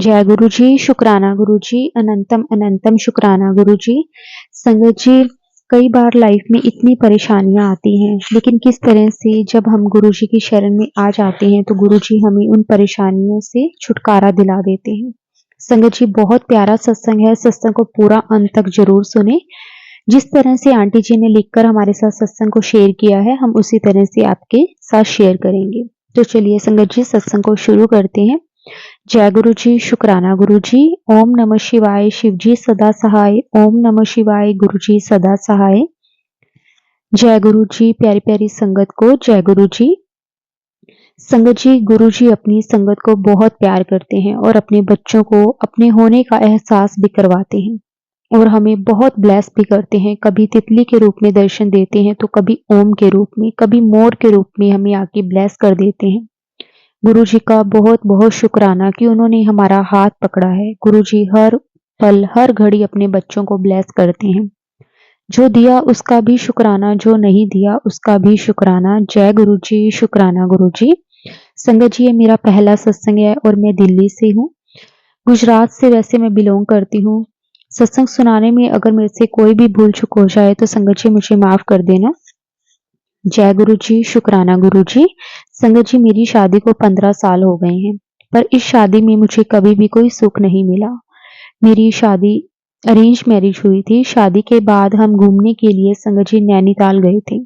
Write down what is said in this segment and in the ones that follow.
जय गुरु जी, शुक्राना गुरु जी, अनंतम अनंतम शुक्राना गुरु जी। संगत जी, कई बार लाइफ में इतनी परेशानियां आती हैं, लेकिन किस तरह से जब हम गुरु जी की शरण में आ जाते हैं तो गुरु जी हमें उन परेशानियों से छुटकारा दिला देते हैं। संगत जी, बहुत प्यारा सत्संग है, सत्संग को पूरा अंत तक जरूर सुने। जिस तरह से आंटी जी ने लिखकर हमारे साथ सत्संग को शेयर किया है, हम उसी तरह से आपके साथ शेयर करेंगे। तो चलिए संगत जी, सत्संग को शुरू करते हैं। जय गुरु जी, शुक्राना गुरु जी। ओम नमः शिवाय, शिव जी सदा सहाय। ओम नमः शिवाय, गुरु जी सदा सहाय। जय गुरु जी, प्यारी प्यारी संगत को जय गुरु जी। संगत जी, गुरु जी अपनी संगत को बहुत प्यार करते हैं और अपने बच्चों को अपने होने का एहसास भी करवाते हैं और हमें बहुत ब्लेस भी करते हैं। कभी तितली के रूप में दर्शन देते हैं तो कभी ओम के रूप में, कभी मोर के रूप में हमें आके ब्लेस कर देते हैं। गुरु जी का बहुत बहुत शुक्राना कि उन्होंने हमारा हाथ पकड़ा है। गुरु जी हर पल हर घड़ी अपने बच्चों को ब्लेस करते हैं। जो दिया उसका भी शुक्राना, जो नहीं दिया उसका भी शुक्राना। जय गुरु जी, शुक्राना गुरु जी। संगत जी, ये मेरा पहला सत्संग है और मैं दिल्ली से हूँ। गुजरात से वैसे मैं बिलोंग करती हूँ। सत्संग सुनाने में अगर मेरे से कोई भी भूल चूक हो जाए तो संगत जी मुझे माफ कर देना। जय गुरु जी, शुक्राना गुरु जी। संगत जी, मेरी शादी को 15 साल हो गए हैं, पर इस शादी में मुझे कभी भी कोई सुख नहीं मिला। मेरी शादी अरेंज मैरिज हुई थी। शादी के बाद हम घूमने के लिए संगत जी नैनीताल गए थे।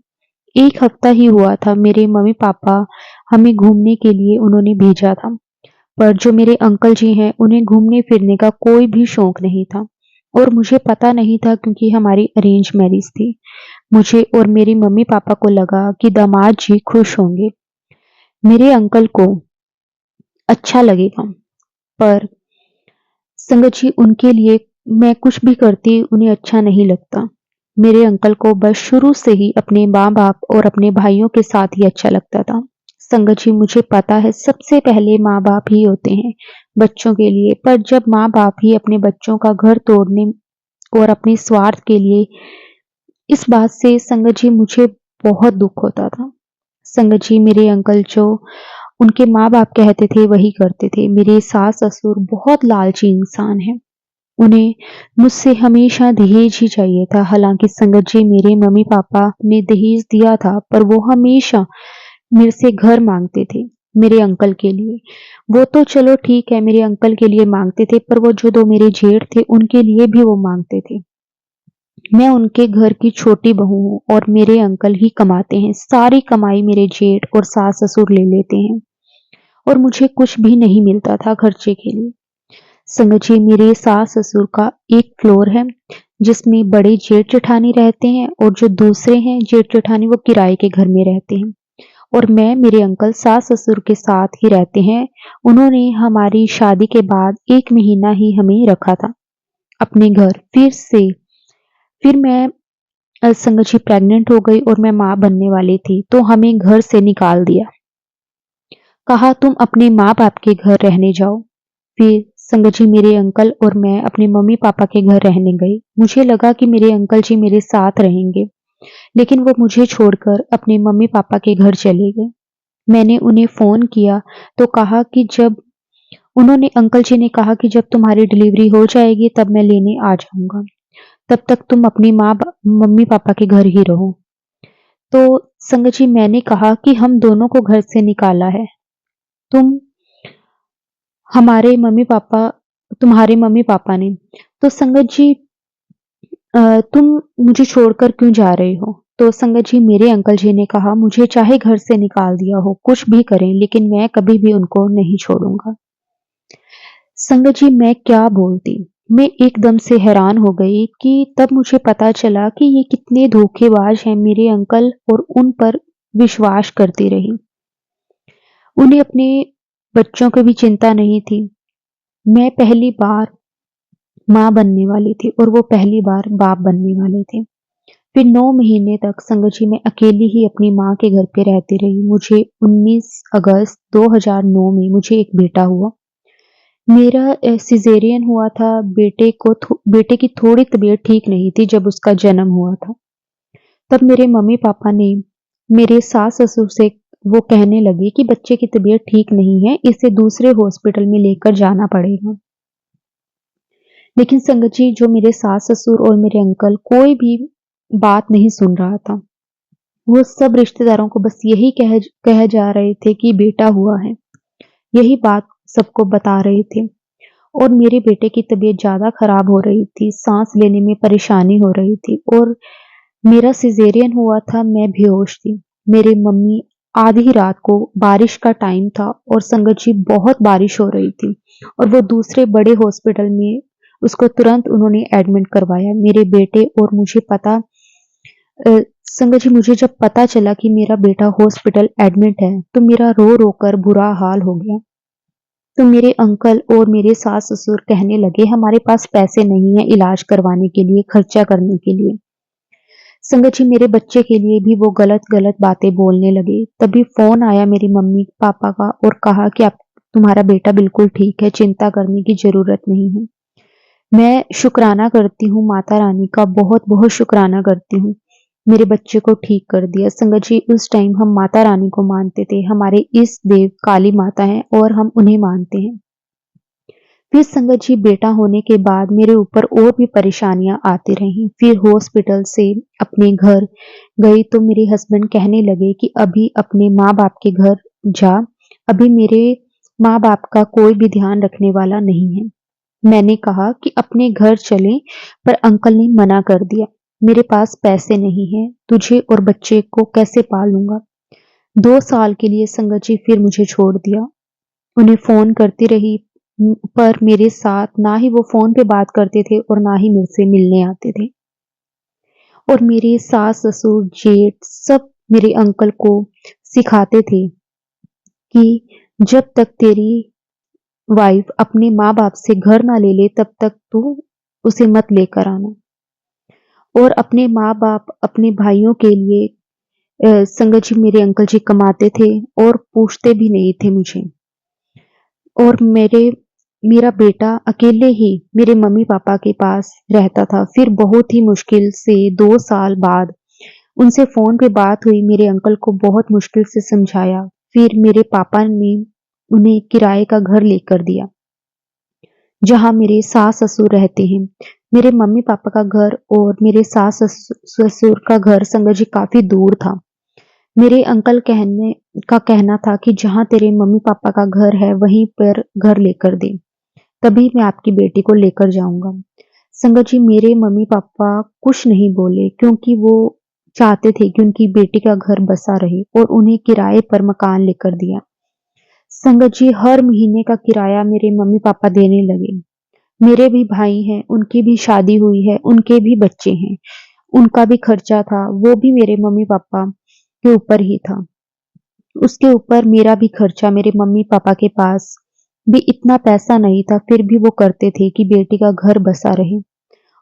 1 हफ्ता ही हुआ था। मेरे मम्मी पापा हमें घूमने के लिए उन्होंने भेजा था, पर जो मेरे अंकल जी हैं उन्हें घूमने फिरने का कोई भी शौक नहीं था और मुझे पता नहीं था क्योंकि हमारी अरेंज मैरिज थी। मुझे और मेरी मम्मी पापा को लगा कि दामाद जी खुश होंगे, मेरे अंकल को अच्छा लगेगा, पर संगत जी उनके लिए मैं कुछ भी करती उन्हें अच्छा नहीं लगता। मेरे अंकल को बस शुरू से ही अपने माँ बाप और अपने भाइयों के साथ ही अच्छा लगता था। संगत जी, मुझे पता है सबसे पहले माँ बाप ही होते हैं बच्चों के लिए, पर जब माँ बाप ही अपने बच्चों का घर तोड़ने और अपने स्वार्थ के लिए, इस बात से संगत जी मुझे बहुत दुख होता था। संगत जी, मेरे अंकल जो उनके माँ-बाप कहते थे वही करते थे। मेरे सास-ससुर बहुत लालची इंसान हैं। उन्हें मुझसे हमेशा दहेज ही चाहिए था। हालाँकि संगत जी, मेरे मम्मी-पापा ने दहेज दिया था, पर वो हमेशा मेरे से घर माँगते थे, मेरे अंकल के लिए। वो तो चलो ठीक है, मेरे अंकल के लिए माँगते थे, पर वो जो 2 मेरे जेठ थे, उनके लिए भी वो माँगते थे। मैं उनके घर की छोटी बहू हूँ और मेरे अंकल ही कमाते हैं। सारी कमाई मेरे जेठ और सास-ससुर ले लेते हैं और मुझे कुछ भी नहीं मिलता था खर्चे के लिए। संगत जी, मेरे सास-ससुर का एक फ्लोर है जिसमें बड़े जेठ-जेठानी रहते हैं और जो दूसरे हैं जेठ-जेठानी वो किराए के घर में रहते हैं और मैं मेरे अंकल सास-ससुर के साथ ही रहते हैं। उन्होंने हमारी शादी के बाद 1 महीना ही हमें रखा था अपने घर। फिर मैं संगत जी प्रेग्नेंट हो गई और मैं माँ बनने वाली थी, तो हमें घर से निकाल दिया। कहा तुम अपने माँ-बाप के घर रहने जाओ। फिर संगत जी मेरे अंकल और मैं अपने मम्मी-पापा के घर रहने गई। मुझे लगा कि मेरे अंकल जी मेरे साथ रहेंगे, लेकिन वो मुझे छोड़कर अपने मम्मी-पापा के घर चले गए। मैंने उन्हें फ़ोन किया तो कहा कि जब उन्होंने अंकल जी ने कहा कि जब तुम्हारी डिलीवरी हो जाएगी तब मैं लेने आ जाऊँगा। तब तक तुम अपनी मम्मी-पापा के घर ही रहो। तो संगत जी मैंने कहा कि हम दोनों को घर से निकाला है। तुम हमारे मम्मी-पापा तुम्हारे मम्मी-पापा ने। तो संगत जी तुम मुझे छोड़कर क्यों जा रहे हो? तो संगत जी मेरे अंकल जी ने कहा मुझे चाहे घर से निकाल दिया हो, कुछ भी करें, लेकिन मैं कभी भी उनको नहीं छोड़ूँगा। संगत जी मैं क्या बोलती? मैं एकदम से हैरान हो गई कि तब मुझे पता चला कि ये कितने धोखेबाज हैं मेरे अंकल, और उन पर विश्वास करती रही। उन्हें अपने बच्चों की भी चिंता नहीं थी। मैं पहली बार माँ बनने वाली थी और वो पहली बार बाप बनने वाले थे। फिर 9 महीने तक संगत जी मैं अकेली ही अपनी माँ के घर पे रहती रही। मुझे 19 अगस्त 2009 में मुझे एक बेटा हुआ। मेरा सिज़ेरियन हुआ था। बेटे की थोड़ी तबीयत ठीक नहीं थी जब उसका जन्म हुआ था। तब मेरे मम्मी-पापा ने मेरे सास-ससुर से वो कहने लगे कि बच्चे की तबीयत ठीक नहीं है, इसे दूसरे हॉस्पिटल में लेकर जाना पड़ेगा। लेकिन संगत जी, जो मेरे सास-ससुर और मेरे अंकल कोई भी बात नहीं सुन रहा था। वो सब रिश्तेदारों को बस यही कहे जा रहे थे कि बेटा हुआ है। यही बात सबको बता रहे थे और मेरे बेटे की तबीयत ज़्यादा खराब हो रही थी, साँस लेने में परेशानी हो रही थी और मेरा सिज़ेरियन हुआ था, मैं बेहोश थी। मेरी मम्मी आधी रात को, बारिश का टाइम था और संगत जी बहुत बारिश हो रही थी और वो दूसरे बड़े हॉस्पिटल में उसको तुरंत उन्होंने एडमिट करवाया। मेरे बेटे और मुझे पता संगत जी, मुझे जब पता चला कि मेरा बेटा हॉस्पिटल एडमिट है, तो मेरा रो-रो कर बुरा हाल हो गया। तो मेरे अंकल और मेरे सास-ससुर कहने लगे, हमारे पास पैसे नहीं है इलाज करवाने के लिए, खर्चा करने के लिए। संगत जी, मेरे बच्चे के लिए भी वो गलत-गलत बातें बोलने लगे। तभी फ़ोन आया मेरी मम्मी-पापा का और कहा कि आप तुम्हारा बेटा बिल्कुल ठीक है, चिंता करने की ज़रूरत नहीं है। मैं शुक्राना करती हूँ माता रानी का, बहुत-बहुत शुक्राना करती हूँ। मेरे बच्चे को ठीक कर दिया। संगत जी, उस टाइम हम माता रानी को मानते थे। हमारे इष्ट देव काली माता हैं और हम उन्हें मानते हैं। फिर संगत जी, बेटा होने के बाद मेरे ऊपर और भी परेशानियाँ आती रहीं। फिर हॉस्पिटल से अपने घर गई तो मेरे हस्बैंड कहने लगे कि अभी अपने माँ-बाप के घर जा, अभी मेरे माँ-बाप का कोई भी ध्यान रखने वाला नहीं है। मैंने कहा कि अपने घर चलें, पर अंकल ने मना कर दिया। मेरे पास पैसे नहीं हैं, तुझे और बच्चे को कैसे पालूँगा? 2 साल के लिए संगत जी फिर मुझे छोड़ दिया। उन्हें फ़ोन करती रही पर मेरे साथ ना ही वो फ़ोन पे बात करते थे और ना ही मेरे से मिलने आते थे। और मेरे सास-ससुर, जेठ सब मेरे अंकल को सिखाते थे कि जब तक तेरी वाइफ़ अपने माँ-बाप से घर ना ले ले तब तक तू उसे मत लेकर आना। और अपने माँ-बाप, अपने भाइयों के लिए संगत जी, मेरे अंकल जी कमाते थे और पूछते भी नहीं थे मुझे। और मेरा बेटा अकेले ही मेरे मम्मी-पापा के पास रहता था। फिर बहुत ही मुश्किल से 2 साल बाद उनसे फ़ोन पे बात हुई, मेरे अंकल को बहुत मुश्किल से समझाया। फिर मेरे पापा ने उन्हें किराए का घर लेकर दिया, जहाँ मेरे सास-ससुर रहते हैं। मेरे मम्मी-पापा का घर और मेरे सास-ससुर का घर संगत जी काफ़ी दूर था। मेरे अंकल कहना था कि जहाँ तेरे मम्मी-पापा का घर है, वहीं पर घर लेकर दे, तभी मैं आपकी बेटी को लेकर जाऊँगा। संगत जी, मेरे मम्मी-पापा कुछ नहीं बोले क्योंकि वो चाहते थे कि उनकी बेटी का घर बसा रहे और उन्हें किराए पर मकान लेकर दिया। संगत जी, हर महीने का किराया मेरे मम्मी-पापा देने लगे। मेरे भी भाई हैं, उनकी भी शादी हुई है, उनके भी बच्चे हैं, उनका भी खर्चा था, वो भी मेरे मम्मी-पापा के ऊपर ही था। उसके ऊपर मेरा भी खर्चा, मेरे मम्मी-पापा के पास भी इतना पैसा नहीं था, फिर भी वो करते थे कि बेटी का घर बसा रहे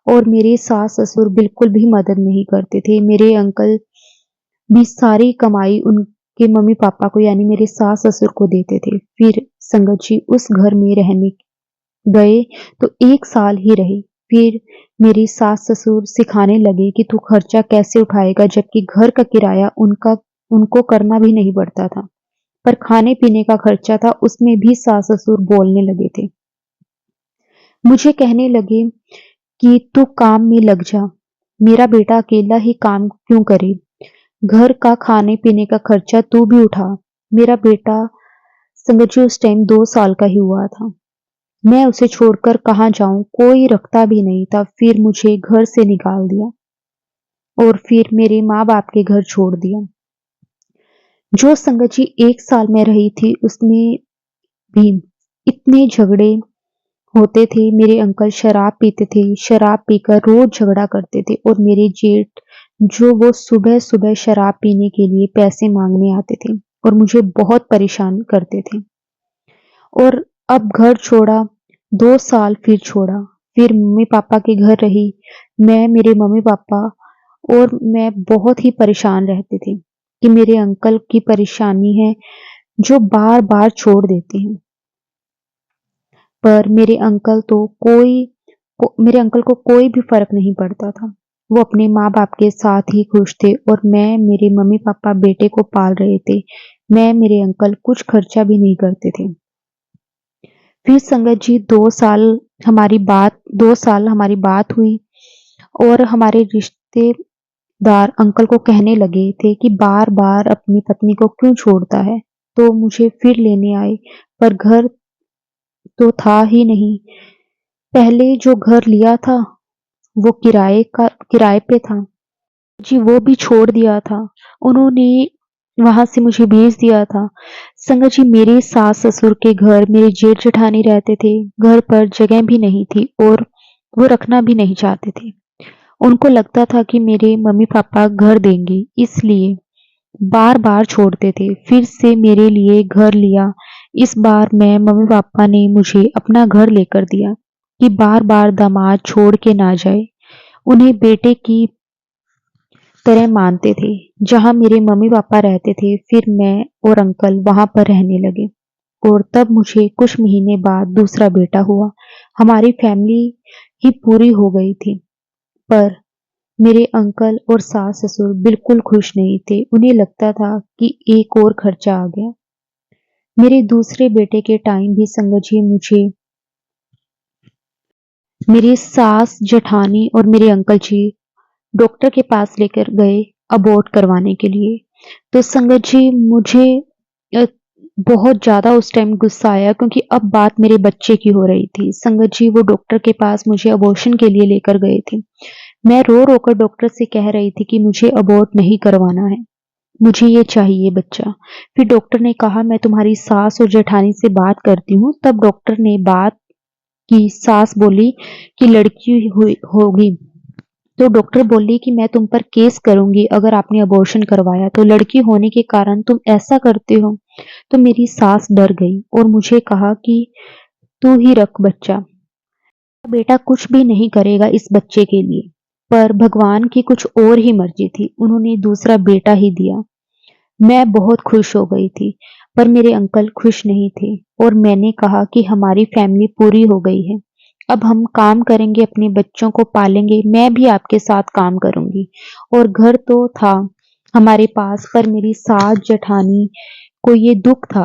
और मेरे सास-ससुर बिल्कुल भी मदद नहीं करते थे। मेरे अंकल भी सारी कमाई उनके मम्मी-पापा को यानी मेरे सास-ससुर को देते थे। फिर संगत जी, उस घर में रहने गए तो 1 साल ही रहे। फिर मेरी सास-ससुर सिखाने लगे कि तू खर्चा कैसे उठाएगा, जबकि घर का किराया उनको करना भी नहीं पड़ता था। पर खाने-पीने का खर्चा था, उसमें भी सास-ससुर बोलने लगे थे। मुझे कहने लगे कि तू काम में लग जा, मेरा बेटा अकेला ही काम क्यों करे? घर का खाने-पीने का खर्चा तू भी उठा। मेरा बेटा समझिए उस टाइम 2 साल का ही हुआ था। मैं उसे छोड़कर कहाँ जाऊँ? कोई रखता भी नहीं था। फिर मुझे घर से निकाल दिया और फिर मेरे माँ-बाप के घर छोड़ दिया। जो संगत जी 1 साल मैं रही थी, उसमें भी इतने झगड़े होते थे। मेरे अंकल शराब पीते थे, शराब पीकर रोज़ झगड़ा करते थे और मेरे जेठ जो वो सुबह-सुबह शराब पीने के लिए पैसे माँगने आते थे और मुझे बहुत परेशान करते थे। और अब घर छोड़ा, 2 साल फिर छोड़ा, फिर मम्मी-पापा के घर रही। मैं, मेरे मम्मी-पापा और मैं बहुत ही परेशान रहते थे कि मेरे अंकल की परेशानी है, जो बार-बार छोड़ देते हैं। पर मेरे अंकल को कोई भी फ़र्क नहीं पड़ता था। वो अपने माँ-बाप के साथ ही खुश थे और मैं, मेरे मम्मी-पापा बेटे को पाल रहे थे। मैं, मेरे अंकल कुछ खर्चा भी नहीं करते थे। फिर संगत जी 2 साल हमारी बात हुई और हमारे रिश्तेदार अंकल को कहने लगे थे कि बार-बार अपनी पत्नी को क्यों छोड़ता है? तो मुझे फिर लेने आए, पर घर तो था ही नहीं। पहले जो घर लिया था, वो किराए पे था। जी, वो भी छोड़ दिया था। उन्होंने वहाँ से मुझे भेज दिया था। संगत जी, मेरे सास-ससुर के घर मेरे जेठ-जेठानी रहते थे। घर पर जगह भी नहीं थी और वो रखना भी नहीं चाहते थे। उनको लगता था कि मेरे मम्मी-पापा घर देंगे, इसलिए बार-बार छोड़ते थे। फिर से मेरे लिए घर लिया। इस बार मैं मम्मी-पापा ने मुझे अपना घर लेकर दिया कि बार-बार दामाद छोड़ के ना जाए। उन्हें बेटे की तरह मानते थे। जहाँ मेरे मम्मी-पापा रहते थे, फिर मैं और अंकल वहाँ पर रहने लगे और तब मुझे कुछ महीने बाद दूसरा बेटा हुआ। हमारी फैमिली ही पूरी हो गई थी, पर मेरे अंकल और सास-ससुर बिल्कुल खुश नहीं थे। उन्हें लगता था कि एक और खर्चा आ गया। मेरे दूसरे बेटे के टाइम भी संगत जी मुझे मेरी सास, जेठानी और मेरे अंकल जी डॉक्टर के पास लेकर गए अबॉर्ट करवाने के लिए। तो संगत जी मुझे अ, बहुत ज़्यादा उस टाइम गुस्सा आया क्योंकि अब बात मेरे बच्चे की हो रही थी। संगत जी वो डॉक्टर के पास मुझे अबॉर्शन के लिए लेकर गए थे। मैं रो-रो कर डॉक्टर से कह रही थी कि मुझे अबॉर्ट नहीं करवाना है, मुझे ये चाहिए बच्चा। फिर डॉक्टर ने कहा मैं तुम्हारी सास और जेठानी से बात करती हूँ। तब डॉक्टर ने बात की, सास बोली कि लड़की हुई होगी तो डॉक्टर बोली कि मैं तुम पर केस करूंगी अगर आपने अबॉर्शन करवाया तो, लड़की होने के कारण तुम ऐसा करते हो। तो मेरी सास डर गई और मुझे कहा कि तू ही रख बच्चा, बेटा कुछ भी नहीं करेगा इस बच्चे के लिए। पर भगवान की कुछ और ही मर्जी थी, उन्होंने दूसरा बेटा ही दिया। मैं बहुत खुश हो गई थी, पर मेरे अंकल खुश नहीं थे और मैंने कहा कि हमारी फैमिली पूरी हो गई है। अब हम काम करेंगे, अपने बच्चों को पालेंगे, मैं भी आपके साथ काम करूंगी। और घर तो था हमारे पास, पर मेरी सास जेठानी को ये दुख था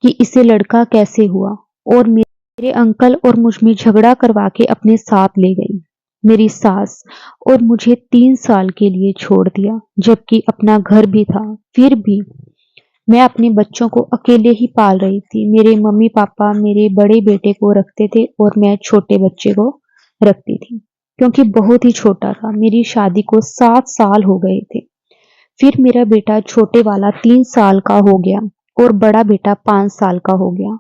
कि इसे लड़का कैसे हुआ और मेरे अंकल और मुझ में झगड़ा करवा के अपने साथ ले गई मेरी सास और मुझे 3 साल के लिए छोड़ दिया, जबकि अपना घर भी था। फिर भी मैं अपने बच्चों को अकेले ही पाल रही थी। मेरे मम्मी पापा मेरे बड़े बेटे को रखते थे और मैं छोटे बच्चे को रखती थी, क्योंकि बहुत ही छोटा था। मेरी शादी को 7 साल हो गए थे। फिर मेरा बेटा छोटे वाला 3 साल का हो गया और बड़ा बेटा 5 साल का हो गया।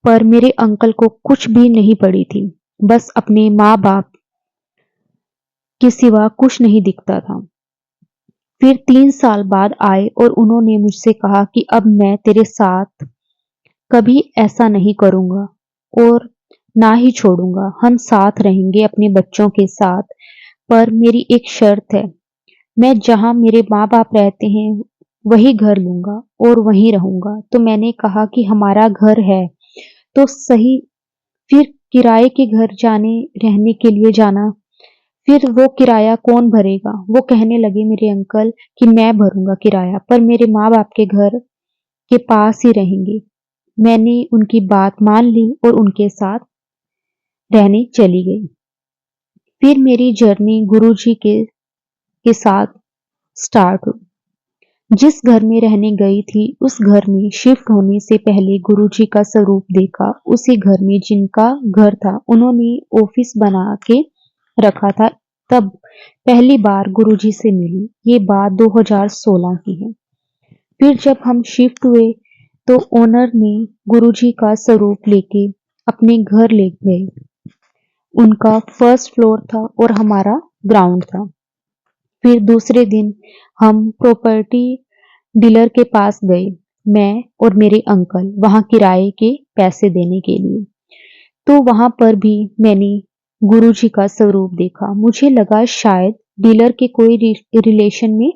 पर मेरे अंकल को कुछ भी नहीं पड़ी थी, बस अपने माँ बाप के सिवा कुछ नहीं दिखता था। फिर 3 साल बाद आए और उन्होंने मुझसे कहा कि अब मैं तेरे साथ कभी ऐसा नहीं करूंगा और ना ही छोड़ूंगा, हम साथ रहेंगे अपने बच्चों के साथ। पर मेरी एक शर्त है, मैं जहाँ मेरे माँ बाप रहते हैं वही घर लूंगा और वहीं रहूंगा। तो मैंने कहा कि हमारा घर है तो सही, फिर किराए के घर जाने रहने के लिए जाना, फिर वो किराया कौन भरेगा? वो कहने लगे मेरे अंकल कि मैं भरूंगा किराया, पर मेरे माँ बाप के घर के पास ही रहेंगे। मैंने उनकी बात मान ली और उनके साथ रहने चली गई। फिर मेरी जर्नी गुरुजी के साथ स्टार्ट हुई। जिस घर में रहने गई थी उस घर में शिफ्ट होने से पहले गुरुजी का स्वरूप देखा। उसी घर में जिनका घर था उन्होंने ऑफिस बना के रखा था। तब पहली बार गुरुजी से मिली। ये बात 2016 की है। फिर जब हम शिफ्ट हुए तो ओनर ने गुरुजी का स्वरूप लेके अपने घर ले गए। उनका फर्स्ट फ्लोर था और हमारा ग्राउंड था। फिर दूसरे दिन हम प्रॉपर्टी डीलर के पास गए, मैं और मेरे अंकल, वहां किराए के पैसे देने के लिए। तो वहां पर भी मैंने गुरुजी का स्वरूप देखा। मुझे लगा शायद डीलर के कोई रिलेशन में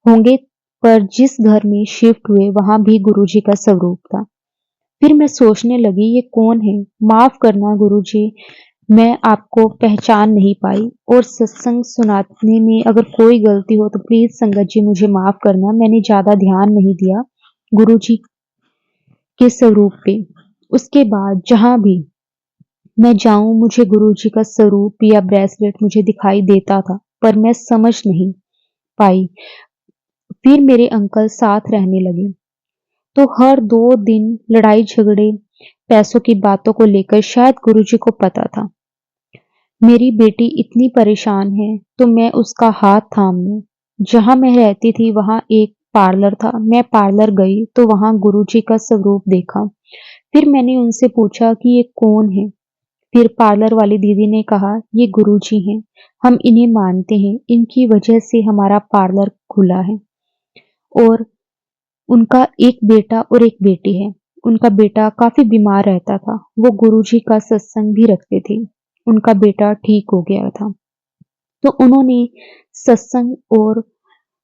होंगे, पर जिस घर में शिफ्ट हुए वहां भी गुरुजी का स्वरूप था। फिर मैं सोचने लगी ये कौन है? माफ करना गुरुजी, मैं आपको पहचान नहीं पाई और सत्संग सुनाने में अगर कोई गलती हो तो प्लीज संगत जी मुझे माफ करना। मैंने ज्यादा ध्यान नहीं दिया गुरुजी के स्वरूप पे। उसके बाद जहाँ भी मैं जाऊं मुझे गुरुजी का स्वरूप या ब्रेसलेट मुझे दिखाई देता था, पर मैं समझ नहीं पाई। फिर मेरे अंकल साथ रहने लगे, तो हर 2 दिन लड़ाई झगड़े, पैसों की बातों को लेकर शायद गुरुजी को पता था मेरी बेटी इतनी परेशान है, तो मैं उसका हाथ थाम लूं। जहां मैं रहती थी वहां एक पार्लर था। मैं पार्लर गई तो वहां गुरुजी का स्वरूप देखा। फिर मैंने उनसे पूछा कि ये कौन है। फिर पार्लर वाली दीदी ने कहा, ये गुरुजी हैं, हम इन्हें मानते हैं, इनकी वजह से हमारा पार्लर खुला है। और उनका एक बेटा और एक बेटी है। उनका बेटा काफी बीमार रहता था, वो गुरुजी का सत्संग भी रखते थे। उनका बेटा ठीक हो गया था, तो उन्होंने सत्संग और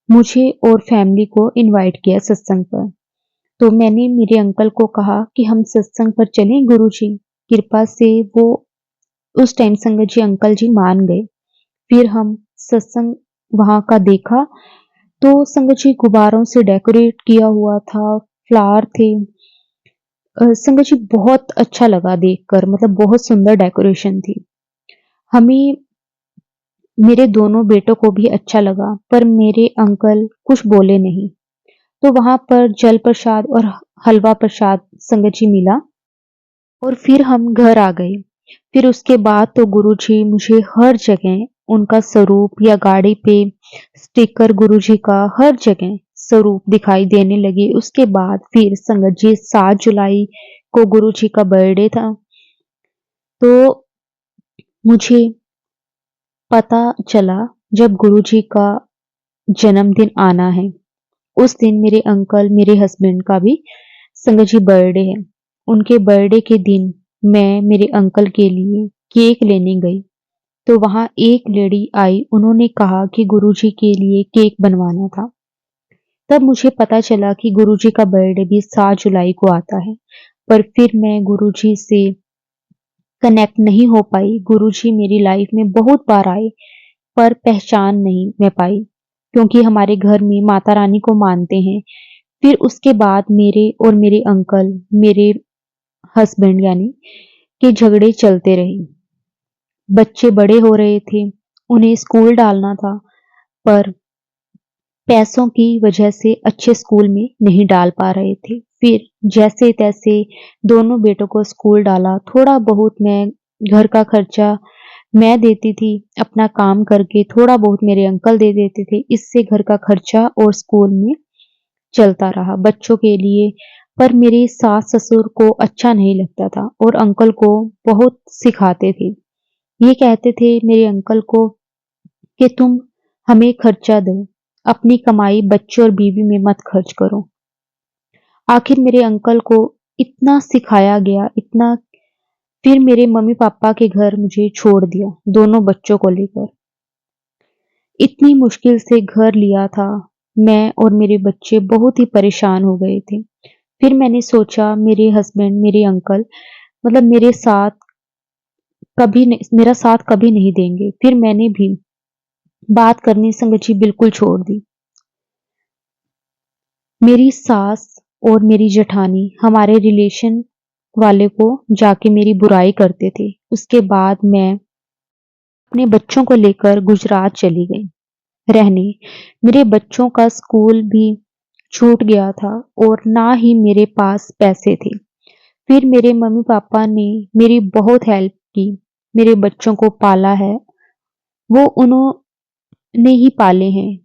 मुझे और फैमिली को इनवाइट किया सत्संग पर। तो मैंने मेरे अंकल को कहा कि हम सत्संग पर चलें, गुरुजी कृपा से वो उस टाइम संगत जी अंकल जी मान गए। फिर हम सत्संग वहां का देखा, तो संगत जी गुब्बारों से डेकोरेट किया हुआ था, फ्लावर थे। संगत जी बहुत अच्छा लगा देखकर, मतलब बहुत सुंदर डेकोरेशन थी। हमें, मेरे दोनों बेटों को भी अच्छा लगा, पर मेरे अंकल कुछ बोले नहीं। तो वहां पर जल प्रसाद और हलवा प्रसाद संगत जी मिला, और फिर हम घर आ गए। फिर उसके बाद तो गुरुजी मुझे हर जगह उनका स्वरूप या गाड़ी पे स्टिकर गुरुजी का हर जगह स्वरूप दिखाई देने लगे। उसके बाद फिर संगत जी 7 जुलाई को गुरुजी का बर्थडे था, तो मुझे पता चला जब गुरुजी का जन्मदिन आना है। उस दिन मेरे अंकल, मेरे हस्बैंड का भी संगत जी बर्थडे है। उनके बर्थडे के दिन मैं मेरे अंकल के लिए केक लेने गई, तो वहां एक लेडी आई, उन्होंने कहा कि गुरुजी के लिए केक बनवाना था। तब मुझे पता चला कि गुरुजी का बर्थडे भी 7 जुलाई को आता है। पर फिर मैं गुरुजी से कनेक्ट नहीं हो पाई। गुरुजी मेरी लाइफ में बहुत बार आए, पर पहचान नहीं मैं पाई, क्योंकि हमारे घर में माता रानी को मानते हैं। फिर उसके बाद मेरे और मेरे अंकल, मेरे हस्बैंड यानी के झगड़े चलते रहे। बच्चे बड़े हो रहे थे, उन्हें स्कूल डालना था, पर पैसों की वजह से अच्छे स्कूल में नहीं डाल पा रहे थे। फिर जैसे तैसे दोनों बेटों को स्कूल डाला। थोड़ा बहुत मैं घर का खर्चा मैं देती थी, अपना काम करके थोड़ा बहुत मेरे अंकल दे देते थे। इससे घर का खर्चा और स्कूल में चलता रहा बच्चों के लिए। पर मेरे सास ससुर को अच्छा नहीं लगता था, और अंकल को बहुत सिखाते थे। ये कहते थे मेरे अंकल को कि तुम हमें खर्चा दो, अपनी कमाई बच्चों और बीवी में मत खर्च करो। आखिर मेरे अंकल को इतना सिखाया गया, इतना। फिर मेरे मम्मी पापा के घर मुझे छोड़ दिया दोनों बच्चों को लेकर। इतनी मुश्किल से घर लिया था। मैं और मेरे बच्चे बहुत ही परेशान हो गए थे। फिर मैंने सोचा मेरे हस्बैंड, मेरे अंकल मतलब मेरा साथ कभी नहीं देंगे। फिर मैंने भी बात करनी संगत जी बिल्कुल छोड़ दी। मेरी सास और मेरी जेठानी हमारे रिलेशन वाले को जाके मेरी बुराई करते थे। उसके बाद मैं अपने बच्चों को लेकर गुजरात चली गई रहने। मेरे बच्चों का स्कूल भी छूट गया था, और ना ही मेरे पास पैसे थे। फिर मेरे मम्मी पापा ने मेरी बहुत हेल्प की, मेरे बच्चों को पाला है, वो उन्होंने ही पाले हैं।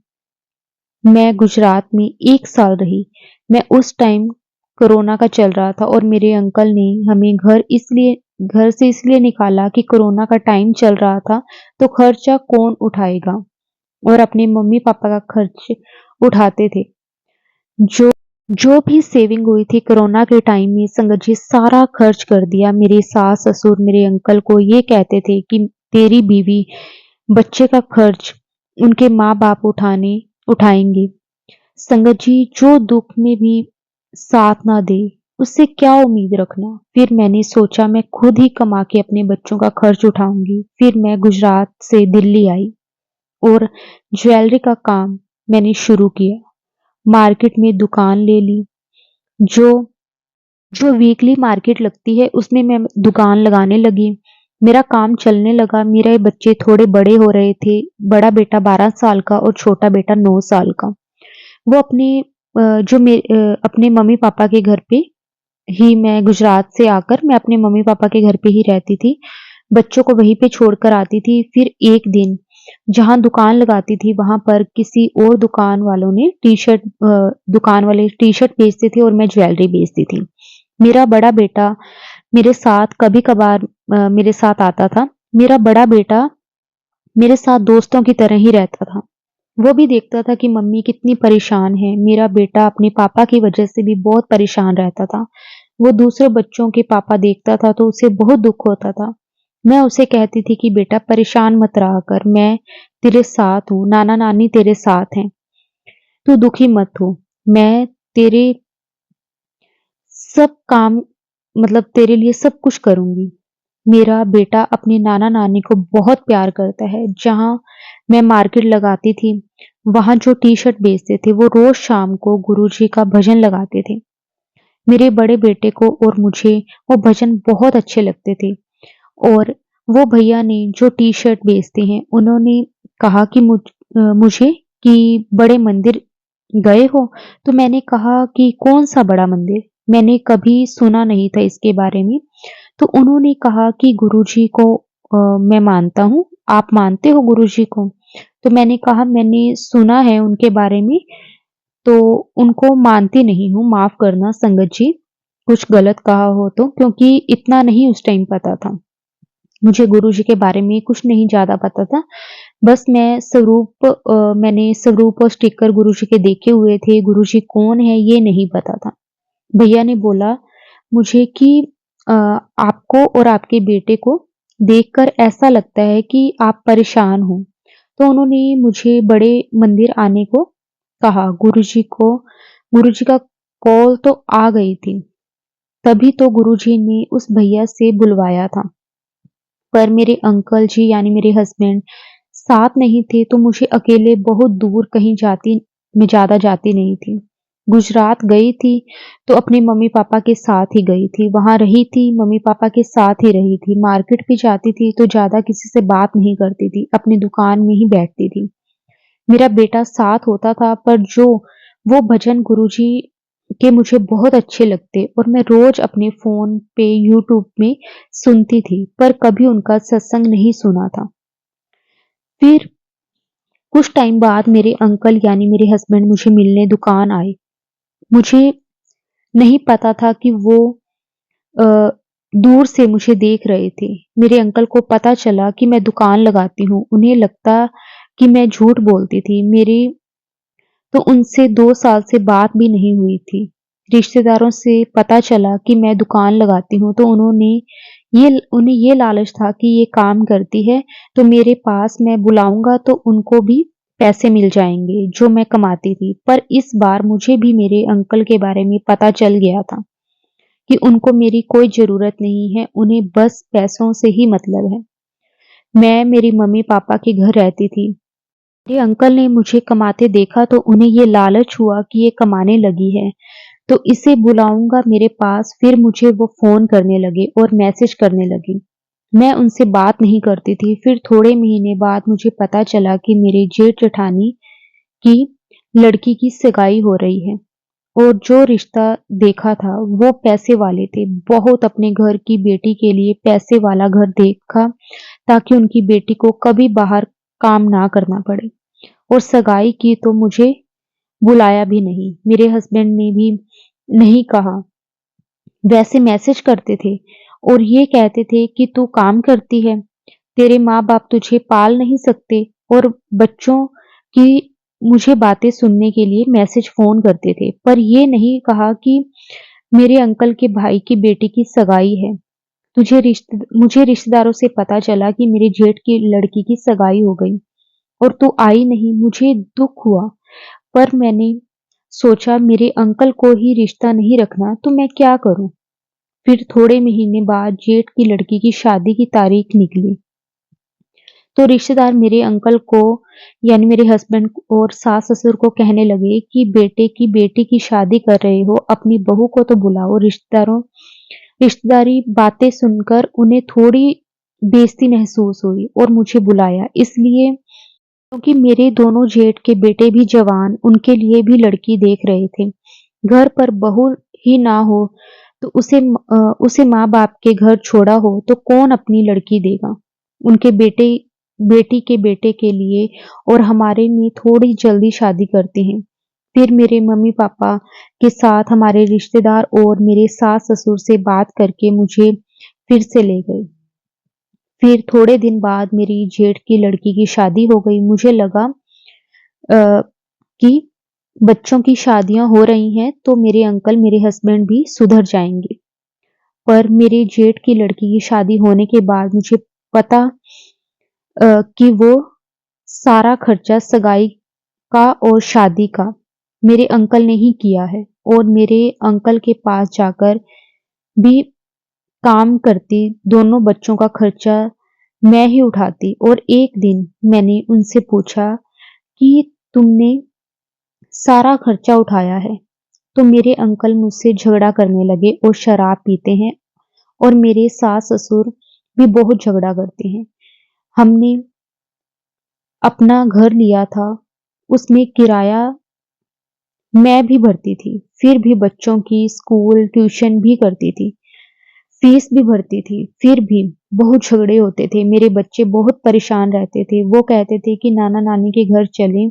मैं गुजरात में 1 साल रही। मैं उस टाइम कोरोना का चल रहा था, और मेरे अंकल ने हमें घर से इसलिए निकाला कि कोरोना का टाइम चल रहा था, तो खर्चा कौन उठाएगा, और अपने मम्मी पापा का खर्च उठाते थे। जो जो भी सेविंग हुई थी कोरोना के टाइम में संगत जी सारा खर्च कर दिया। मेरे सास ससुर मेरे अंकल को ये कहते थे कि तेरी बीवी बच्चे का खर्च उनके माँ बाप उठाएंगे। संगत जी जो दुख में भी साथ ना दे, उससे क्या उम्मीद रखना। फिर मैंने सोचा मैं खुद ही कमा के अपने बच्चों का खर्च उठाऊंगी। फिर मैं गुजरात से दिल्ली आई, और ज्वेलरी का काम मैंने शुरू किया। मार्केट में दुकान ले ली, जो जो वीकली मार्केट लगती है उसमें मैं दुकान लगाने लगी। मेरा काम चलने लगा, मेरे बच्चे थोड़े बड़े हो रहे थे, बड़ा बेटा 12 साल का और छोटा बेटा 9 साल का। वो अपने मम्मी-पापा के घर पे ही मैं गुजरात से आकर मैं अपने मम्मी-पापा के घर पे ही रहती थी। बच्चों को वहीं पे छोड़कर आती थी। फिर एक दिन जहाँ दुकान लगाती थी वहाँ पर किसी और दुकान वालों ने दुकान वाले टी-शर्ट बेचते थे और मैं ज्वेलरी बेचती थी। मेरा बड़ा बेटा मेरे साथ कभी-कभार मेरे साथ आता था। मेरा बड़ा बेटा मेरे साथ दोस्तों की तरह ही रहता था। वो भी देखता था कि मम्मी कितनी परेशान है। मेरा बेटा अपने पापा की वजह से भी बहुत परेशान रहता था। वो दूसरे बच्चों के पापा देखता था तो उसे बहुत दुःख होता था। मैं उसे कहती थी कि बेटा परेशान मत रहा कर, मैं तेरे साथ हूँ, नाना-नानी तेरे साथ हैं, तू दुखी मत हो। मैं तेरे सब काम मतलब तेरे लिए सब कुछ करूँगी। मेरा बेटा अपने नाना-नानी को बहुत प्यार करता है। जहाँ मैं मार्केट लगाती थी, वहाँ जो टी-शर्ट बेचते थे, वो रोज़ शाम को गुरुजी का भजन लगाते थे। मेरे बड़े बेटे को और मुझे वो भजन बहुत अच्छे लगते थे और वो भैया ने जो टी-शर्ट बेचते हैं, उन्होंने कहा कि मुझे कि बड़े मंदिर गए हो? तो मैंने कहा कि कौन-सा बड़ा मंदिर? मैंने कभी सुना नहीं था इसके बारे में। तो उन्होंने कहा कि गुरुजी को मैं मानता हूँ, आप मानते हो गुरुजी को? तो मैंने कहा मैंने सुना है उनके बारे में, तो उनको मानती नहीं हूँ, माफ़ करना संगत जी, कुछ गलत कहा हो तो क्योंकि इतना नहीं उस टाइम पता था। मुझे गुरुजी के बारे में कुछ नहीं ज़्यादा पता था। बस मैंने स्वरूप और स्टिकर गुरुजी के देखे हुए थे, गुरुजी कौन है ये नहीं पता था। भैया ने बोला मुझे कि आपको और आपके बेटे को देखकर ऐसा लगता है कि आप परेशान हो। तो उन्होंने मुझे बड़े मंदिर आने को कहा। गुरुजी का कॉल तो आ गई थी। तभी तो गुरुजी ने उस भैया से बुलवाया था। पर मेरे अंकल जी यानी मेरे हस्बैंड साथ नहीं थे तो मुझे अकेले बहुत दूर कहीं मैं ज़्यादा जाती नहीं थी। गुजरात गई थी तो अपने मम्मी-पापा के साथ ही गई थी। वहाँ रही थी, मम्मी-पापा के साथ ही रही थी। मार्केट भी जाती थी तो ज़्यादा किसी से बात नहीं करती थी, अपनी दुकान में ही बैठती थी। मेरा बेटा साथ होता था पर वो भजन गुरुजी के मुझे बहुत अच्छे लगते और मैं रोज़ अपने फ़ोन पे यूट्यूब में सुनती थी, पर कभी उनका सत्संग नहीं सुना था। फिर कुछ टाइम बाद मेरे अंकल यानी मेरे हस्बैंड मुझे मिलने दुकान आए। मुझे नहीं पता था कि वो अ, दूर से मुझे देख रहे थे। मेरे अंकल को पता चला कि मैं दुकान लगाती हूँ। उन्हें लगता कि मैं झूठ बोलती थी। मेरी तो उनसे 2 साल से बात भी नहीं हुई थी। रिश्तेदारों से पता चला कि मैं दुकान लगाती हूँ तो उन्हें ये लालच था कि ये काम करती है तो मेरे पास मैं बुलाऊँगा तो उनको भी पैसे मिल जाएँगे जो मैं कमाती थी। पर इस बार मुझे भी मेरे अंकल के बारे में पता चल गया था कि उनको मेरी कोई ज़रूरत नहीं है, उन्हें बस पैसों से ही मतलब है। मैं मेरी मम्मी-पापा के घर रहती थी। मेरे अंकल ने मुझे कमाते देखा तो उन्हें ये लालच हुआ कि ये कमाने लगी है, तो इसे बुलाऊँगा मेरे पास। फिर मुझे वो फ़ोन करने लगे और मैसेज करने लगे। मैं उनसे बात नहीं करती थी। फिर थोड़े महीने बाद मुझे पता चला कि मेरे जेठ-जेठानी की लड़की की सगाई हो रही है और जो रिश्ता देखा था वो पैसे वाले थे। बहुत अपने घर की बेटी के लिए पैसे वाला घर देखा ताकि उनकी बेटी को कभी बाहर काम ना करना पड़े। और सगाई की तो मुझे बुलाया भी नहीं। मेरे हस्बैंड ने भी नहीं कहा। वैसे मैसेज करते थे और ये कहते थे कि तू काम करती है, तेरे माँ-बाप तुझे पाल नहीं सकते और बच्चों की मुझे बातें सुनने के लिए मैसेज फ़ोन करते थे। पर ये नहीं कहा कि मेरे अंकल के भाई की बेटी की सगाई है। मुझे रिश्तेदारों से पता चला कि मेरे जेठ की लड़की की सगाई हो गई और तू आई नहीं। मुझे दुःख हुआ। पर मैंने सोचा मेरे अंकल को ही रिश्ता नहीं रखना तो मैं क्या करूं? फिर थोड़े महीने बाद जेठ की लड़की की शादी की तारीख निकली। तो रिश्तेदार मेरे अंकल को यानी मेरे हस्बैंड और सास-ससुर को कहने लगे कि बेटे की बेटी की शादी कर रहे हो, अपनी बहू को तो बुलाओ। रिश्तेदारी बातें सुनकर उन्हें थोड़ी बेइज्जती महसूस हुई और मुझे बुलाया इसलिए क्योंकि मेरे दोनों जेठ के बेटे भी जवान, उनके लिए भी लड़की देख रहे थे। घर पर बहू ही ना हो तो उसे माँ-बाप के घर छोड़ा हो तो कौन अपनी लड़की देगा? उनके बेटी के बेटे के लिए और हमारे में थोड़ी जल्दी शादी करते हैं। फिर मेरे मम्मी-पापा के साथ हमारे रिश्तेदार और मेरे सास-ससुर से बात करके मुझे फिर से ले गए। फिर थोड़े दिन बाद मेरी जेठ की लड़की की शादी हो गई। मुझे लगा कि बच्चों की शादियाँ हो रही हैं तो मेरे अंकल, मेरे हस्बैंड भी सुधर जाएँगे। पर मेरे जेठ की लड़की की शादी होने के बाद मुझे पता कि वो सारा खर्चा सगाई का और शादी का मेरे अंकल ने ही किया है और मेरे अंकल के पास जाकर भी काम करती, दोनों बच्चों का खर्चा मैं ही उठाती और एक दिन मैंने उनसे पूछा कि तुमने सारा खर्चा उठाया है, तो मेरे अंकल मुझसे झगड़ा करने लगे और शराब पीते हैं और मेरे सास-ससुर भी बहुत झगड़ा करते हैं। हमने अपना घर लिया था, उसमें किराया मैं भी भरती थी, फिर भी बच्चों की स्कूल, ट्यूशन भी करती थी, फीस भी भरती थी, फिर भी बहुत झगड़े होते थे। मेरे बच्चे बहुत परेशान रहते थे। वो कहते थे कि नाना-नानी के घर चलें,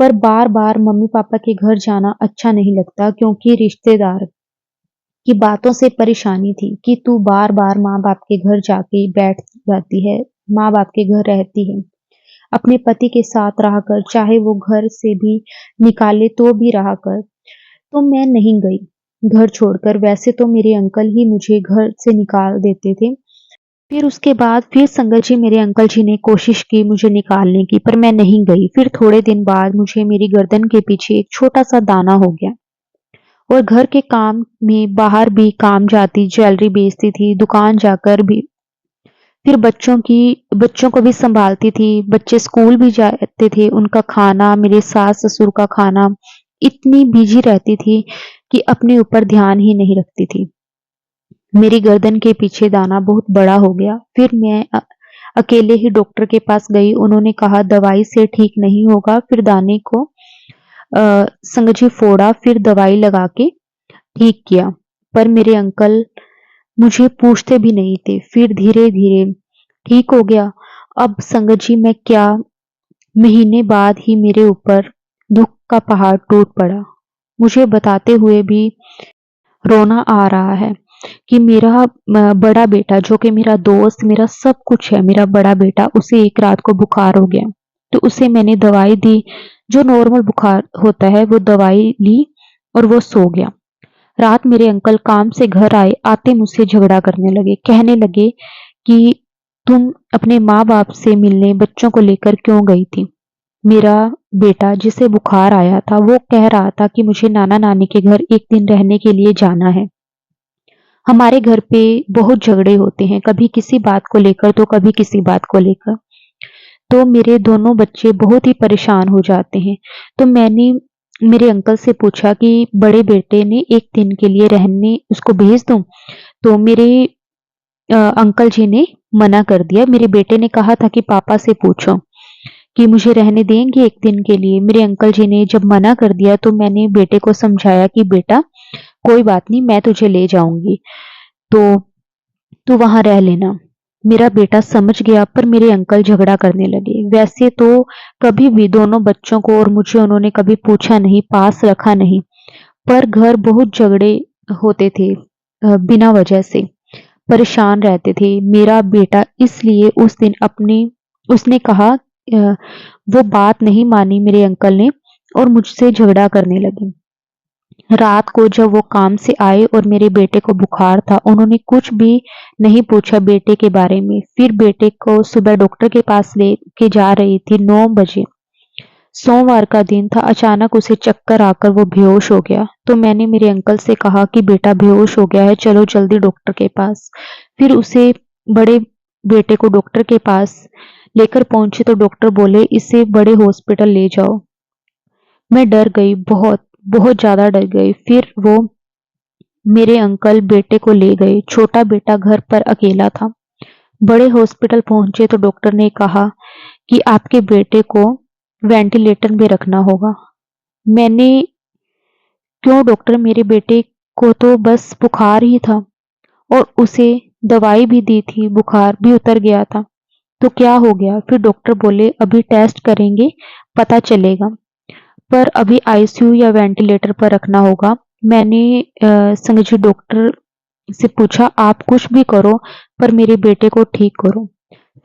पर बार-बार मम्मी-पापा के घर जाना अच्छा नहीं लगता क्योंकि रिश्तेदार की बातों से परेशानी थी कि तू बार-बार माँ-बाप के घर जाके बैठ जाती है, माँ-बाप के घर रहती है। अपने पति के साथ रहा कर, चाहे वो घर से भी निकाले तो भी रहा कर। तो मैं नहीं गई घर छोड़कर। वैसे तो मेरे अंकल ही मुझे घर से निकाल देते थे। फिर उसके बाद फिर संगत जी मेरे अंकल जी ने कोशिश की मुझे निकालने की, पर मैं नहीं गई। फिर थोड़े दिन बाद मुझे मेरी गर्दन के पीछे एक छोटा-सा दाना हो गया और घर के काम में बाहर भी काम जाती, ज्वेलरी बेचती थी, दुकान जाकर भी फिर बच्चों को भी सँभालती थी, बच्चे स्कूल भी जाते थे, उनका खाना, मेरे सास-ससुर का खाना, इतनी बिज़ी रहती थी कि अपने ऊपर ध्यान ही नहीं रखती थी। मेरी गर्दन के पीछे दाना बहुत बड़ा हो गया। फिर मैं अकेले ही डॉक्टर के पास गई, उन्होंने कहा दवाई से ठीक नहीं होगा, फिर दाने को संगजी फोड़ा, फिर दवाई लगा के ठीक किया। पर मेरे अंकल मुझे पूछते भी नहीं थे, फिर धीरे-धीरे ठीक हो गया। अब संगत जी मैं क्या महीने बाद ही मेरे ऊपर दुःख का पहाड़ टूट पड़ा। मुझे बताते हुए भी रोना आ रहा है कि मेरा बड़ा बेटा जो कि मेरा दोस्त, मेरा सब कुछ है, मेरा बड़ा बेटा उसे एक रात को बुखार हो गया। तो उसे मैंने दवाई दी, जो नॉर्मल बुखार होता है वो दवाई ली और वो सो गया। रात मेरे अंकल काम से घर आए, आते मुझसे झगड़ा करने लगे, कहने लगे कि तुम अपने माँ-बाप से मिलने बच्चों को लेकर क्यों गई थी? मेरा बेटा जिसे बुखार आया था, वो कह रहा था कि मुझे नाना-नानी के घर एक दिन रहने के लिए जाना है। हमारे घर पे बहुत झगड़े होते हैं, कभी किसी बात को लेकर तो कभी किसी बात को लेकर। तो मेरे दोनों बच्चे बहुत ही परेशान हो जाते हैं। तो मैंने मेरे अंकल से पूछा कि बड़े बेटे ने एक दिन के लिए रहने उसको भेज दूँ? तो मेरे अंकल जी ने मना कर दिया। मेरे बेटे ने कहा था कि पापा से पूछो कि मुझे रहने देंगे एक दिन के लिए। मेरे अंकल जी ने जब मना कर दिया तो मैंने बेटे को समझाया कि बेटा कोई बात नहीं, मैं तुझे ले जाऊँगी, तो तू वहाँ रह लेना। मेरा बेटा समझ गया पर मेरे अंकल झगड़ा करने लगे। वैसे तो कभी भी दोनों बच्चों को और मुझे उन्होंने कभी पूछा नहीं, पास रखा नहीं, पर घर बहुत झगड़े होते थे बिना वजह से। परेशान रहते थे। मेरा बेटा इसलिए उस दिन उसने कहा वो बात नहीं मानी मेरे अंकल ने और मुझसे झगड़ा करने लगे। रात को जब वो काम से आए और मेरे बेटे को बुखार था, उन्होंने कुछ भी नहीं पूछा बेटे के बारे में। फिर बेटे को सुबह डॉक्टर के पास लेके जा रही थी 9 बजे। सोमवार का दिन था, अचानक उसे चक्कर आकर वो बेहोश हो गया। तो मैंने मेरे अंकल से कहा कि बेटा बेहोश हो गया है, चलो जल्दी डॉक्टर के पास। फिर उसे बड़े बेटे को डॉक्टर के पास लेकर पहुंचे तो डॉक्टर बोले इसे बड़े हॉस्पिटल ले जाओ। मैं डर गई, बहुत बहुत ज्यादा डर गई। फिर वो मेरे अंकल बेटे को ले गए। छोटा बेटा घर पर अकेला था। बड़े हॉस्पिटल पहुंचे तो डॉक्टर ने कहा कि आपके बेटे को वेंटिलेटर में रखना होगा। मैंने क्यों डॉक्टर, मेरे बेटे को तो बस बुखार ही था और उसे दवाई भी दी थी, बुखार भी उतर गया था, तो क्या हो गया? फिर डॉक्टर बोले अभी टेस्ट करेंगे, पता चलेगा, पर अभी आईसीयू या वेंटिलेटर पर रखना होगा। मैंने संजय डॉक्टर से पूछा आप कुछ भी करो पर मेरे बेटे को ठीक करो।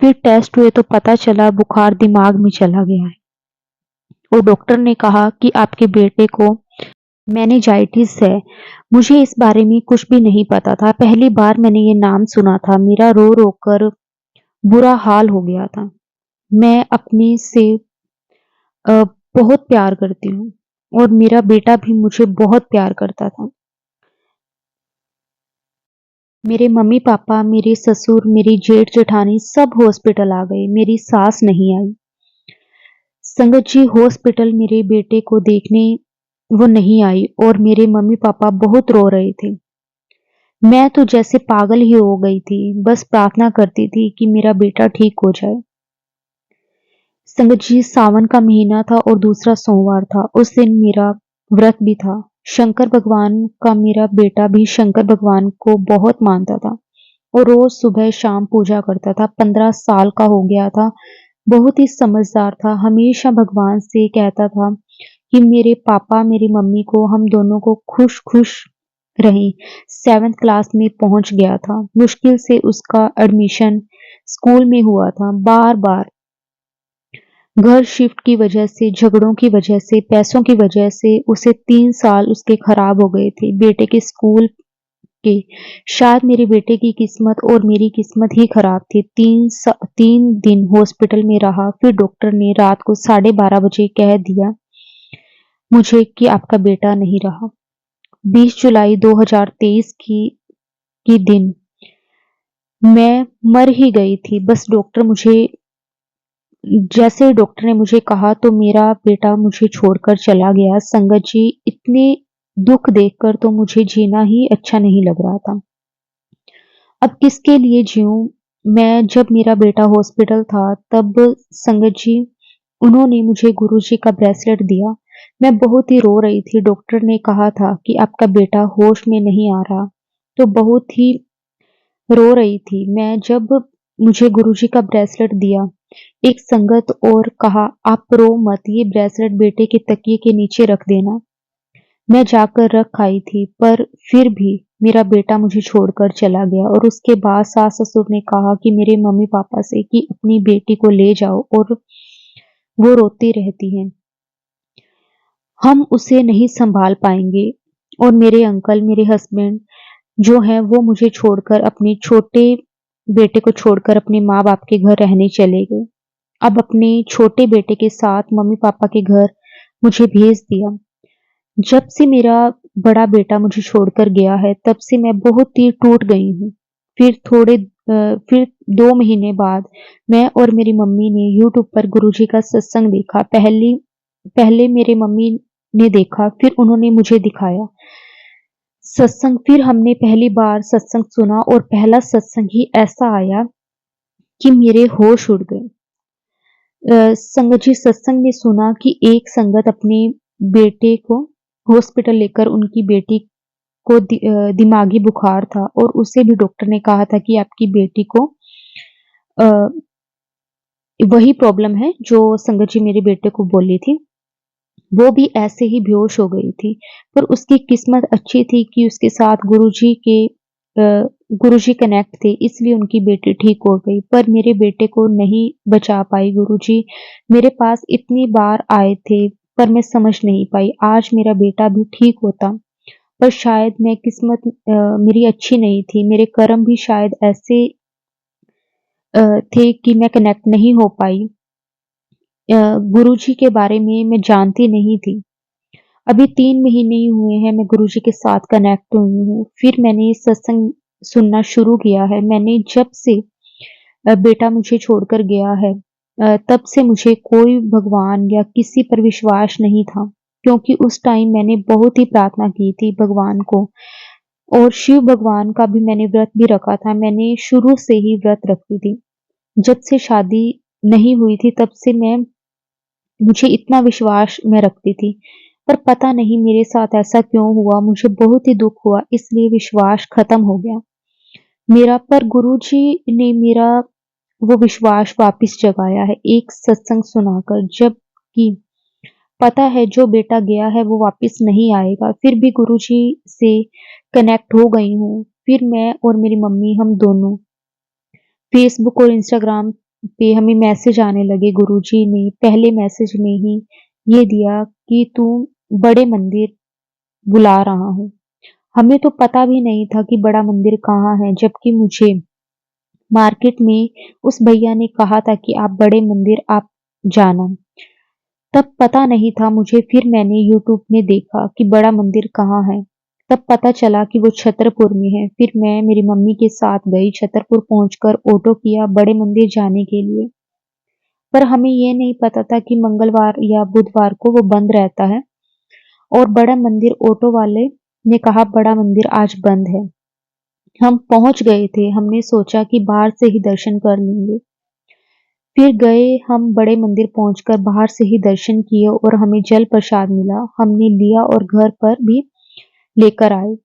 फिर टेस्ट हुए तो पता चला बुखार दिमाग में चला गया है और डॉक्टर ने कहा कि आपके बेटे को मेनिंजाइटिस है। मुझे इस बारे में कुछ भी नहीं पता था। पहली बार मैंने ये नाम सुना था। मेरा रो रो कर बुरा हाल हो गया था। मैं अपने से अ, बहुत प्यार करती हूँ और मेरा बेटा भी मुझे बहुत प्यार करता था। मेरे मम्मी पापा, मेरे ससुर, मेरी जेठ जेठानी सब हॉस्पिटल आ गए। मेरी सास नहीं आई। संगत जी हॉस्पिटल मेरे बेटे को देखने वो नहीं आई और मेरे मम्मी पापा बहुत रो रहे थे। मैं तो जैसे पागल ही हो गई थी, बस प्रार्थना करती थी कि मेरा बेटा ठीक हो जाए। संगत जी सावन का महीना था और दूसरा सोमवार था। उस दिन मेरा व्रत भी था। शंकर भगवान का मेरा बेटा भी शंकर भगवान को बहुत मानता था और रोज सुबह शाम पूजा करता था। 15 साल का हो गया था। बहुत ही समझदार था। हमेशा भगवान से कहता था कि मेरे पापा मेरी मम्मी को हम दोनों को खुश खुश रही। 7th क्लास में पहुंच गया था। मुश्किल से उसका एडमिशन स्कूल में हुआ था। बार बार घर शिफ्ट की वजह से, झगड़ों की वजह से, पैसों की वजह से उसे 3 साल उसके खराब हो गए थे बेटे के स्कूल के। शायद मेरे बेटे की किस्मत और मेरी किस्मत ही खराब थी। 3 दिन हॉस्पिटल में रहा। फिर डॉक्टर ने रात को 12:30 बजे कह दिया मुझे कि आपका बेटा नहीं रहा। 20 जुलाई 2023 की दिन मैं मर ही गई थी। बस डॉक्टर मुझे जैसे डॉक्टर ने मुझे कहा तो मेरा बेटा मुझे छोड़कर चला गया। संगत जी इतने दुख देखकर तो मुझे जीना ही अच्छा नहीं लग रहा था। अब किसके लिए जीऊं मैं? जब मेरा बेटा हॉस्पिटल था तब संगत जी उन्होंने मुझे गुरुजी का ब्रेसलेट दिया। मैं बहुत ही रो रही थी। डॉक्टर ने कहा था कि आपका बेटा होश में नहीं आ रहा, तो बहुत ही रो रही थी मैं। जब मुझे गुरुजी का ब्रेसलेट दिया एक संगत और कहा आप रो मत, ये ब्रेसलेट बेटे के तकिए के नीचे रख देना। मैं जाकर रख आई थी, पर फिर भी मेरा बेटा मुझे छोड़कर चला गया। और उसके बाद सास ससुर ने कहा कि मेरे मम्मी पापा से कि अपनी बेटी को ले जाओ और वो रोती रहती है, हम उसे नहीं संभाल पाएंगे। और मेरे अंकल, मेरे हस्बैंड जो हैं वो मुझे छोड़कर, अपने छोटे बेटे को छोड़कर अपने माँ बाप के घर रहने चले गए। अब अपने छोटे बेटे के साथ मम्मी पापा के घर मुझे भेज दिया। जब से मेरा बड़ा बेटा मुझे छोड़कर गया है तब से मैं बहुत ही टूट गई हूँ। फिर 2 महीने बाद मैं और मेरी मम्मी ने यूट्यूब पर गुरुजी का सत्संग देखा। पहले मेरे मम्मी ने देखा, फिर उन्होंने मुझे दिखाया सत्संग। फिर हमने पहली बार सत्संग सुना और पहला सत्संग ही ऐसा आया कि मेरे होश उड़ गए। संगत जी सत्संग में सुना कि एक संगत अपने बेटे को हॉस्पिटल लेकर, उनकी बेटी को दिमागी बुखार था और उसे भी डॉक्टर ने कहा था कि आपकी बेटी को अ, वही प्रॉब्लम है जो संगत जी मेरे बेटे को बोली थी। वो भी ऐसे ही बेहोश हो गई थी, पर उसकी किस्मत अच्छी थी कि उसके साथ गुरुजी कनेक्ट थे, इसलिए उनकी बेटी ठीक हो गई। पर मेरे बेटे को नहीं बचा पाई गुरुजी। मेरे पास इतनी बार आए थे पर मैं समझ नहीं पाई। आज मेरा बेटा भी ठीक होता, पर शायद मैं किस्मत मेरी अच्छी नहीं थी। मेरे कर्म भी शायद ऐसे थे कि मैं कनेक्ट नहीं हो पाई। गुरुजी के बारे में मैं जानती नहीं थी। अभी 3 महीने ही हुए हैं मैं गुरुजी के साथ कनेक्ट हुई हूँ। फिर मैंने सत्संग सुनना शुरू किया है। मैंने जब से बेटा मुझे छोड़कर गया है, तब से मुझे कोई भगवान या किसी पर विश्वास नहीं था, क्योंकि उस टाइम मैंने बहुत ही प्रार्थना की थी भगवान को, और शिव भगवान का भी मैंने व्रत भी रखा था। मैंने शुरू से ही व्रत रखती थी। जब से शादी नहीं हुई थी तब से मैं मुझे इतना विश्वास मैं रखती थी। पर पता नहीं मेरे साथ ऐसा क्यों हुआ, मुझे बहुत ही दुख हुआ, इसलिए विश्वास खत्म हो गया मेरा। पर गुरुजी ने मेरा वो विश्वास वापस जगाया है एक सत्संग सुनाकर, जबकि पता है जो बेटा गया है वो वापस नहीं आएगा, फिर भी गुरुजी से कनेक्ट हो गई हूँ। फिर मैं और मेरी मम्मी हम दोनों फेसबुक और इंस्टाग्राम पे हमें मैसेज आने लगे। गुरुजी ने पहले मैसेज में ही ये दिया कि तू बड़े मंदिर बुला रहा हूँ। हमें तो पता भी नहीं था कि बड़ा मंदिर कहाँ है, जबकि मुझे मार्केट में उस भैया ने कहा था कि आप बड़े मंदिर आप जाना। तब पता नहीं था मुझे, फिर मैंने यूट्यूब में देखा कि बड़ा मंदिर कहाँ है। तब पता चला कि वो छतरपुर में है। फिर मैं मेरी मम्मी के साथ गई, छतरपुर पहुंचकर ऑटो किया बड़े मंदिर जाने के लिए। पर हमें ये नहीं पता था कि मंगलवार या बुधवार को वो बंद रहता है, और बड़ा मंदिर ऑटो वाले ने कहा बड़ा मंदिर आज बंद है। हम पहुंच गए थे, हमने सोचा कि बाहर से ही दर्शन कर लेंगे। फिर गए हम बड़े मंदिर पहुंचकर बाहर से ही दर्शन किए और हमें जल प्रसाद मिला, हमने लिया और घर पर भी लेकर आए।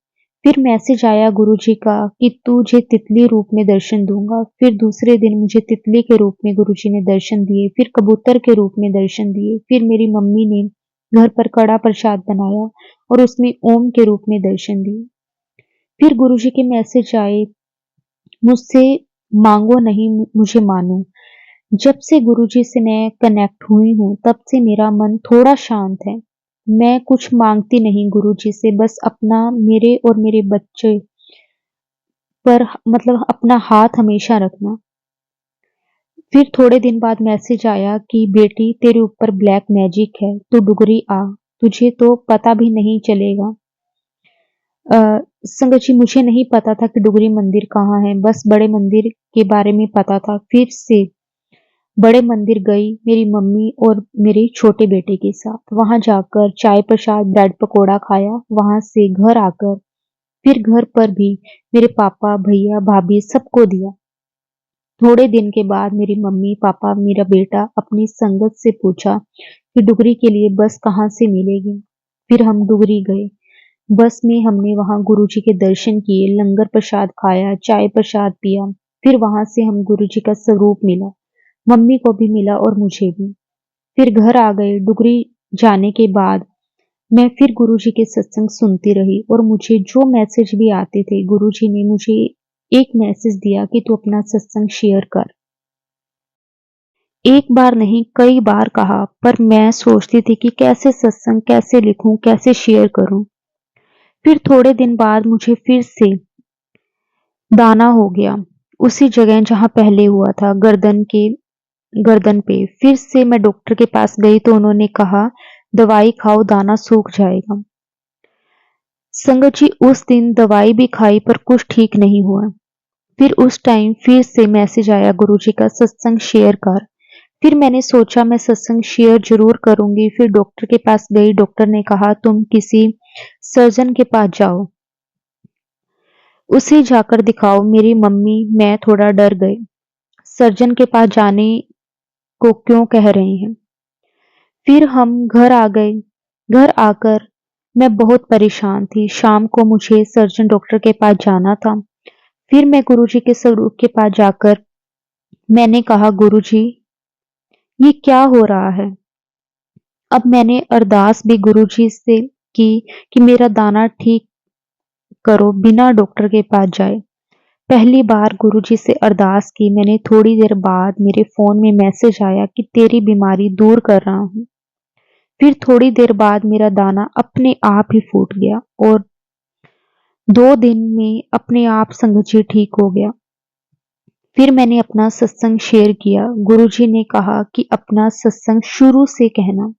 फिर मैसेज आया गुरुजी का कि तुझे तितली रूप में दर्शन दूंगा। फिर दूसरे दिन मुझे तितली के रूप में गुरुजी ने दर्शन दिए, फिर कबूतर के रूप में दर्शन दिए। फिर मेरी मम्मी ने घर पर कड़ा प्रसाद बनाया और उसमें ओम के रूप में दर्शन दिए। फिर गुरुजी के मैसेज आए, मुझसे मांगो नहीं मुझे मानो। जब से गुरुजी से मैं कनेक्ट हुई हूँ तब से मेरा मन थोड़ा शांत है। मैं कुछ मांगती नहीं गुरुजी से, बस अपना मेरे और मेरे बच्चे पर मतलब अपना हाथ हमेशा रखना। फिर थोड़े दिन बाद मैसेज आया कि बेटी तेरे ऊपर ब्लैक मैजिक है, तू डुगरी आ, तुझे तो पता भी नहीं चलेगा। संगत जी मुझे नहीं पता था कि डुगरी मंदिर कहाँ है, बस बड़े मंदिर के बारे में पता था। फिर से बड़े मंदिर गई मेरी मम्मी और मेरे छोटे बेटे के साथ। वहां जाकर चाय प्रसाद ब्रेड पकोड़ा खाया। वहां से घर आकर फिर घर पर भी मेरे पापा भैया भाभी सबको दिया। थोड़े दिन के बाद मेरी मम्मी पापा मेरा बेटा अपनी संगत से पूछा कि डुगरी के लिए बस कहाँ से मिलेगी। फिर हम डुगरी गए। बस में हमने वहां गुरुजी के दर्शन किए, लंगर प्रसाद खाया, चाय प्रसाद पिया। फिर वहां से हम गुरुजी का स्वरूप मिला, मम्मी को भी मिला और मुझे भी। फिर घर आ गए। डुगरी जाने के बाद मैं फिर गुरुजी के सत्संग सुनती रही, और मुझे जो मैसेज भी आते थे गुरुजी ने मुझे एक मैसेज दिया कि तू अपना सत्संग शेयर कर। एक बार नहीं कई बार कहा, पर मैं सोचती थी कि कैसे सत्संग कैसे लिखूं कैसे शेयर करूं। फिर थोड़े दिन बाद मुझे फिर से दाना हो गया, उसी जगह जहां पहले हुआ था, गर्दन पे। फिर से मैं डॉक्टर के पास गई तो उन्होंने कहा दवाई खाओ दाना सूख जाएगा। संगत जी उस दिन दवाई भी खाई पर कुछ ठीक नहीं हुआ। फिर उस टाइम फिर से मैसेज आया गुरुजी का सत्संग शेयर कर। फिर मैंने सोचा मैं सत्संग शेयर जरूर करूंगी। फिर डॉक्टर के पास गई, डॉक्टर ने कहा तुम किसी सर्जन के पास जाओ, उसे जाकर दिखाओ। मेरी मम्मी मैं थोड़ा डर गए, सर्जन के पास जाने को क्यों कह रहे हैं। फिर हम घर आ गए। घर आकर मैं बहुत परेशान थी। शाम को मुझे सर्जन डॉक्टर के पास जाना था। फिर मैं गुरुजी के स्वरूप के पास जाकर मैंने कहा गुरुजी ये क्या हो रहा है। अब मैंने अरदास भी गुरुजी से की कि मेरा दाना ठीक करो बिना डॉक्टर के पास जाए। पहली बार गुरुजी से अरदास की मैंने, थोड़ी देर बाद मेरे फोन में मैसेज आया कि तेरी बीमारी दूर कर रहा हूं। फिर थोड़ी देर बाद मेरा दाना अपने आप ही फूट गया और 2 दिन में अपने आप संगत जी ठीक हो गया। फिर मैंने अपना सत्संग शेयर किया। गुरुजी ने कहा कि अपना सत्संग शुरू से कहना,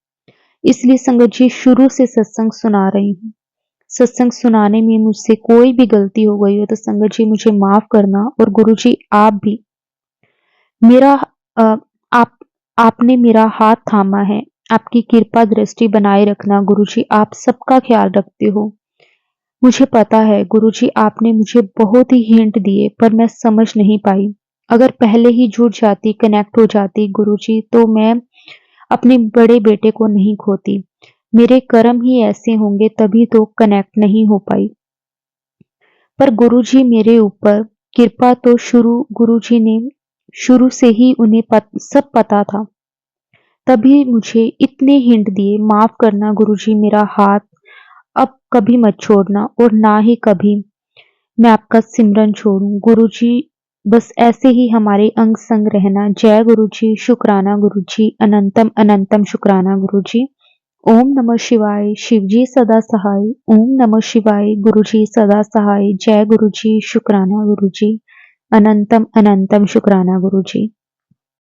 इसलिए संगत जी शुरू से सत्संग सुना रही हूँ। सत्संग सुनाने में मुझसे कोई भी गलती हो गई हो तो संगत जी मुझे माफ करना, और गुरुजी आप भी मेरा आप आपने मेरा हाथ थामा है। आपकी कृपा दृष्टि बनाए रखना गुरुजी, आप सबका ख्याल रखते हो। मुझे पता है गुरुजी, आपने मुझे बहुत ही हिंट दिए पर मैं समझ नहीं पाई। अगर पहले ही जुड़ जाती, कनेक्ट हो जाती गुरुजी, तो मैं अपने बड़े बेटे को नहीं खोती। मेरे कर्म ही ऐसे होंगे तभी तो कनेक्ट नहीं हो पाई। पर गुरुजी मेरे ऊपर कृपा तो गुरुजी ने शुरू से ही उन्हें सब पता था। तभी मुझे इतने हिंट दिए। माफ करना गुरुजी, मेरा हाथ अब कभी मत छोड़ना और ना ही कभी मैं आपका सिमरन छोड़ूं। गुरुजी बस ऐसे ही हमारे अंग संग रहना। जय गुरुजी, शुक्राना गुरुजी, अनंतम अनंतम शुक्राना गुरुजी। ओम नमः शिवाय, शिवजी सदा सहाय। ओम नमः शिवाय, गुरुजी सदा सहाय। जय गुरुजी, शुक्राना गुरुजी, अनंतम अनंतम शुक्राना गुरुजी।